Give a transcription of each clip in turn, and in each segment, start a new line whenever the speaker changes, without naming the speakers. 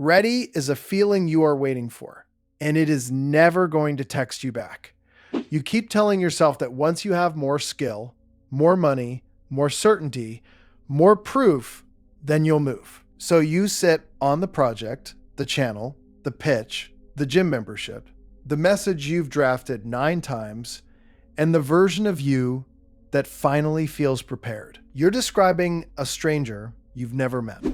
Ready is a feeling you are waiting for, and it is never going to text you back. You keep telling yourself that once you have more skill, more money, more certainty, more proof, then you'll move. So you sit on the project, the channel, the pitch, the gym membership, the message you've drafted 9 times, and the version of you that finally feels prepared. You're describing a stranger you've never met.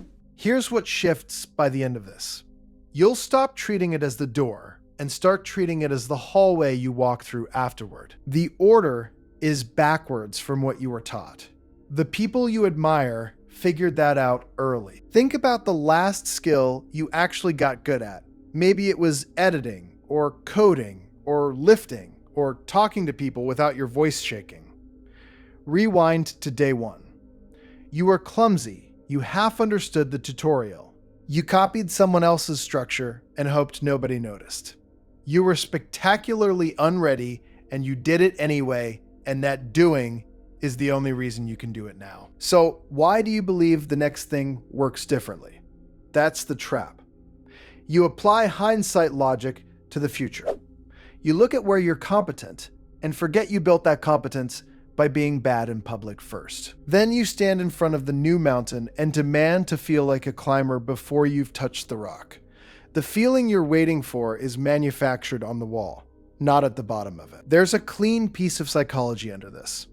Here's what shifts by the end of this. You'll stop treating it as the door and start treating it as the hallway you walk through afterward. The order is backwards from what you were taught. The people you admire figured that out early. Think about the last skill you actually got good at. Maybe it was editing, or coding, or lifting, or talking to people without your voice shaking. Rewind to day 1. You were clumsy. You half understood the tutorial. You copied someone else's structure and hoped nobody noticed. You were spectacularly unready and you did it anyway, and that doing is the only reason you can do it now. So why do you believe the next thing works differently? That's the trap. You apply hindsight logic to the future. You look at where you're competent and forget you built that competence by being bad in public first. Then you stand in front of the new mountain and demand to feel like a climber before you've touched the rock. The feeling you're waiting for is manufactured on the wall, not at the bottom of it. There's a clean piece of psychology under this.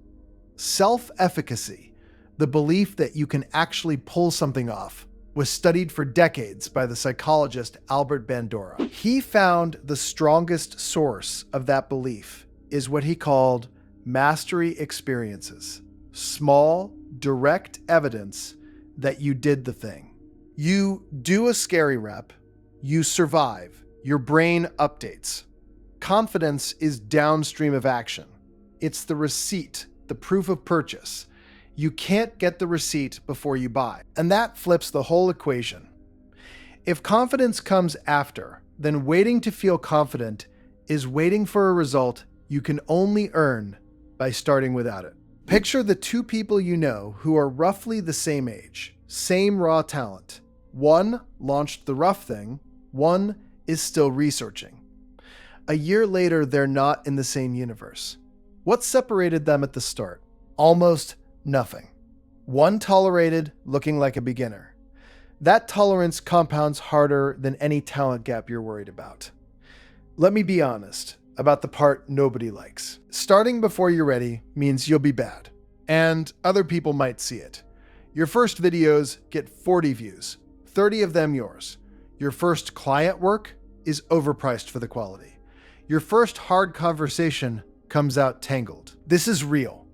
Self-efficacy, the belief that you can actually pull something off, was studied for decades by the psychologist Albert Bandura. He found the strongest source of that belief is what he called mastery experiences. Small, direct evidence that you did the thing. You do a scary rep, you survive, your brain updates. Confidence is downstream of action. It's the receipt, the proof of purchase. You can't get the receipt before you buy. And that flips the whole equation. If confidence comes after, then waiting to feel confident is waiting for a result you can only earn by starting without it. Picture the 2 people you know who are roughly the same age, same raw talent. One launched the rough thing, one is still researching. A year later, they're not in the same universe. What separated them at the start? Almost nothing. One tolerated looking like a beginner. That tolerance compounds harder than any talent gap you're worried about. Let me be honest about the part nobody likes. Starting before you're ready means you'll be bad, and other people might see it. Your first videos get 40 views, 30 of them yours. Your first client work is overpriced for the quality. Your first hard conversation comes out tangled. This is real.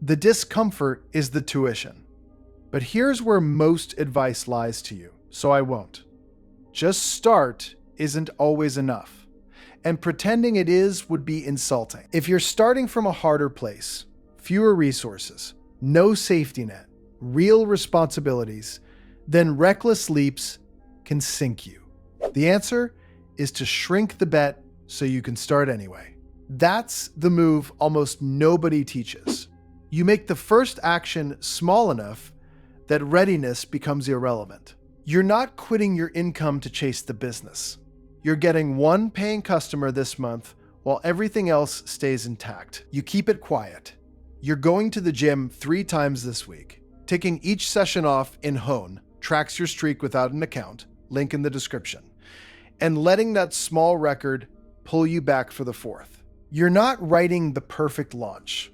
The discomfort is the tuition. But here's where most advice lies to you, so I won't. Just start isn't always enough. And pretending it is would be insulting. If you're starting from a harder place, fewer resources, no safety net, real responsibilities, then reckless leaps can sink you. The answer is to shrink the bet so you can start anyway. That's the move almost nobody teaches. You make the first action small enough that readiness becomes irrelevant. You're not quitting your income to chase the business. You're getting 1 paying customer this month while everything else stays intact. You keep it quiet. You're going to the gym 3 times this week. Ticking each session off in Hone tracks your streak without an account, link in the description, and letting that small record pull you back for the 4th. You're not writing the perfect launch.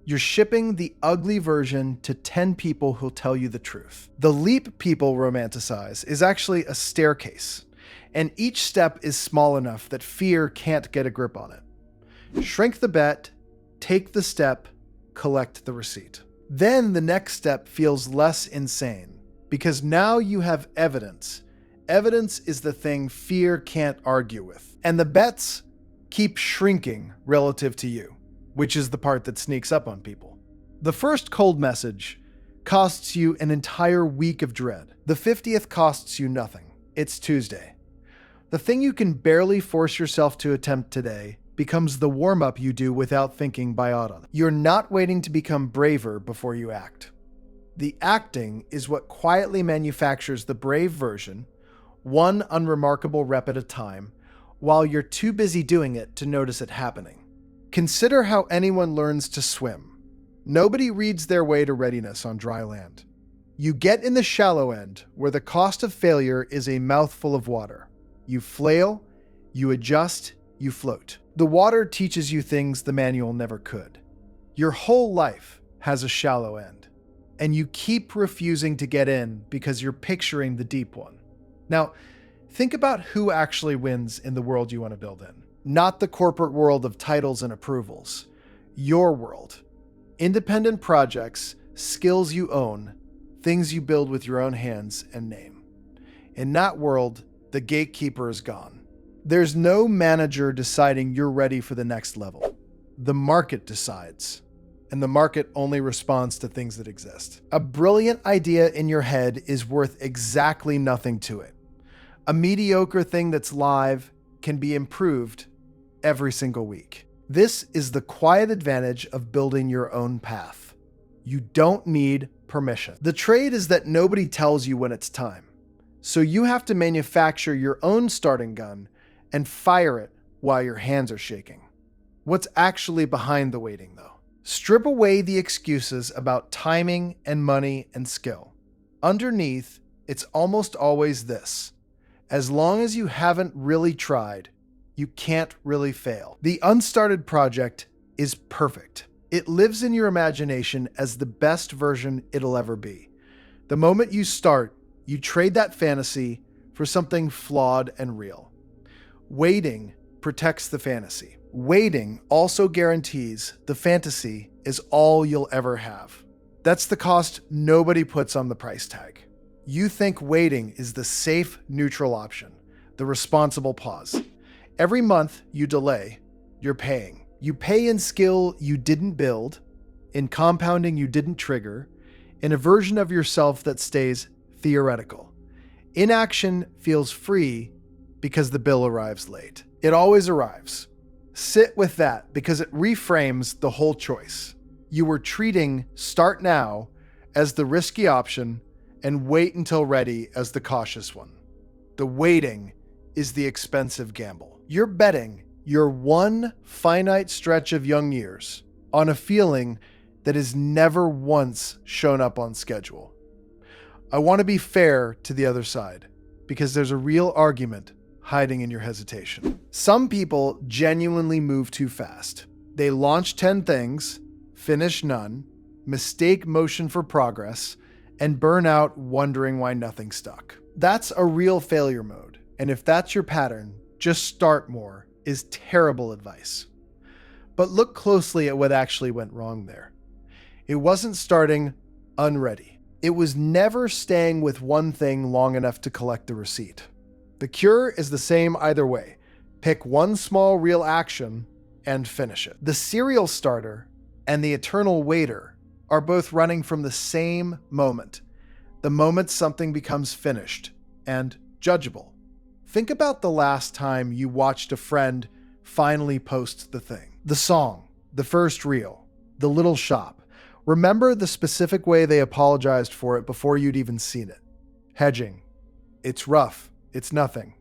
You're shipping the ugly version to 10 people who'll tell you the truth. The leap people romanticize is actually a staircase, and each step is small enough that fear can't get a grip on it. Shrink the bet, take the step, collect the receipt. Then the next step feels less insane, because now you have evidence. Evidence is the thing fear can't argue with. And the bets keep shrinking relative to you, which is the part that sneaks up on people. The first cold message costs you an entire week of dread. The 50th costs you nothing. It's Tuesday. The thing you can barely force yourself to attempt today becomes the warm-up you do without thinking by autumn. You're not waiting to become braver before you act. The acting is what quietly manufactures the brave version, one unremarkable rep at a time, while you're too busy doing it to notice it happening. Consider how anyone learns to swim. Nobody reads their way to readiness on dry land. You get in the shallow end, where the cost of failure is a mouthful of water. You flail, you adjust, you float. The water teaches you things the manual never could. Your whole life has a shallow end, and you keep refusing to get in because you're picturing the deep one. Now, think about who actually wins in the world you want to build in. Not the corporate world of titles and approvals. Your world. Independent projects, skills you own, things you build with your own hands and name. In that world, the gatekeeper is gone. There's no manager deciding you're ready for the next level. The market decides, and the market only responds to things that exist. A brilliant idea in your head is worth exactly nothing to it. A mediocre thing that's live can be improved every single week. This is the quiet advantage of building your own path. You don't need permission. The trade is that nobody tells you when it's time. So you have to manufacture your own starting gun and fire it while your hands are shaking. What's actually behind the waiting, though? Strip away the excuses about timing and money and skill. Underneath, it's almost always this: as long as you haven't really tried, you can't really fail. The unstarted project is perfect. It lives in your imagination as the best version it'll ever be. The moment you start, you trade that fantasy for something flawed and real. Waiting protects the fantasy. Waiting also guarantees the fantasy is all you'll ever have. That's the cost nobody puts on the price tag. You think waiting is the safe, neutral option, the responsible pause. Every month you delay, you're paying. You pay in skill you didn't build, in compounding you didn't trigger, in a version of yourself that stays theoretical. Inaction feels free because the bill arrives late. It always arrives. Sit with that because it reframes the whole choice. You were treating start now as the risky option and wait until ready as the cautious one. The waiting is the expensive gamble. You're betting your one finite stretch of young years on a feeling that has never once shown up on schedule. I want to be fair to the other side because there's a real argument hiding in your hesitation. Some people genuinely move too fast. They launch 10 things, finish none, mistake motion for progress, and burn out wondering why nothing stuck. That's a real failure mode. And if that's your pattern, just start more is terrible advice. But look closely at what actually went wrong there. It wasn't starting unready. It was never staying with one thing long enough to collect the receipt. The cure is the same either way. Pick one small real action and finish it. The serial starter and the eternal waiter are both running from the same moment, the moment something becomes finished and judgeable. Think about the last time you watched a friend finally post the thing. The song, the first reel, the little shop. Remember the specific way they apologized for it before you'd even seen it. Hedging. It's rough. It's nothing.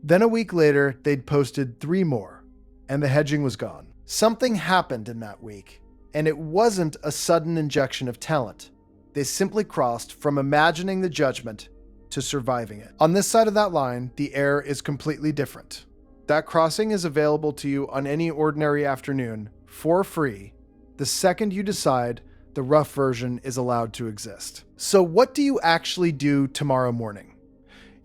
Then a week later, they'd posted 3 more, and the hedging was gone. Something happened in that week, and it wasn't a sudden injection of talent. They simply crossed from imagining the judgment to surviving it. On this side of that line, the air is completely different. That crossing is available to you on any ordinary afternoon for free the second you decide the rough version is allowed to exist. So what do you actually do tomorrow morning?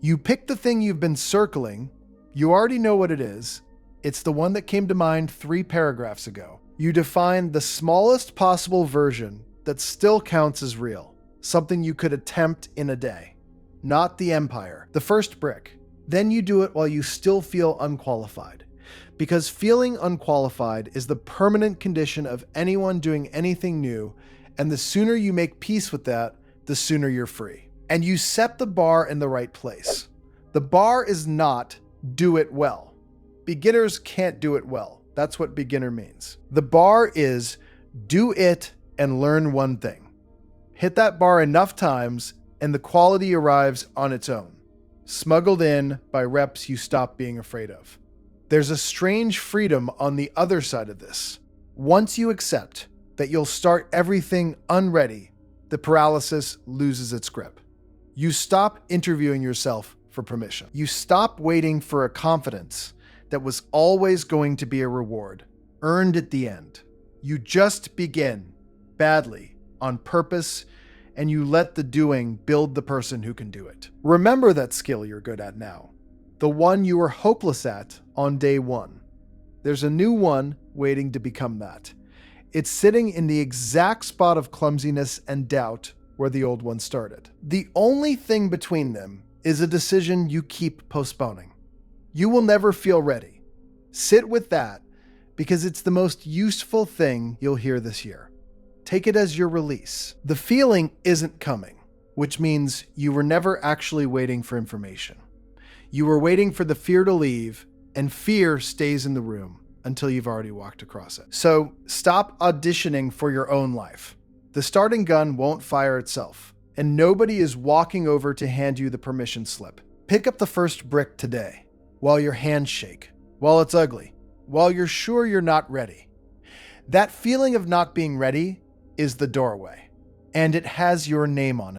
You pick the thing you've been circling. You already know what it is. It's the one that came to mind 3 paragraphs ago. You define the smallest possible version that still counts as real, something you could attempt in a day. Not the empire, the first brick. Then you do it while you still feel unqualified. Because feeling unqualified is the permanent condition of anyone doing anything new, and the sooner you make peace with that, the sooner you're free. And you set the bar in the right place. The bar is not do it well. Beginners can't do it well. That's what beginner means. The bar is do it and learn one thing. Hit that bar enough times and the quality arrives on its own. smuggled in by reps you stop being afraid of. There's a strange freedom on the other side of this. Once you accept that you'll start everything unready, the paralysis loses its grip. You stop interviewing yourself for permission. You stop waiting for a confidence that was always going to be a reward, earned at the end. You just begin, badly, on purpose, and you let the doing build the person who can do it. Remember that skill you're good at now, the one you were hopeless at on day one. There's a new one waiting to become that. It's sitting in the exact spot of clumsiness and doubt where the old one started. The only thing between them is a decision you keep postponing. You will never feel ready. Sit with that because it's the most useful thing you'll hear this year. Take it as your release. The feeling isn't coming, which means you were never actually waiting for information. You were waiting for the fear to leave, and fear stays in the room until you've already walked across it. So stop auditioning for your own life. The starting gun won't fire itself, and nobody is walking over to hand you the permission slip. Pick up the first brick today, while your hands shake, while it's ugly, while you're sure you're not ready. That feeling of not being ready is the doorway, and it has your name on it.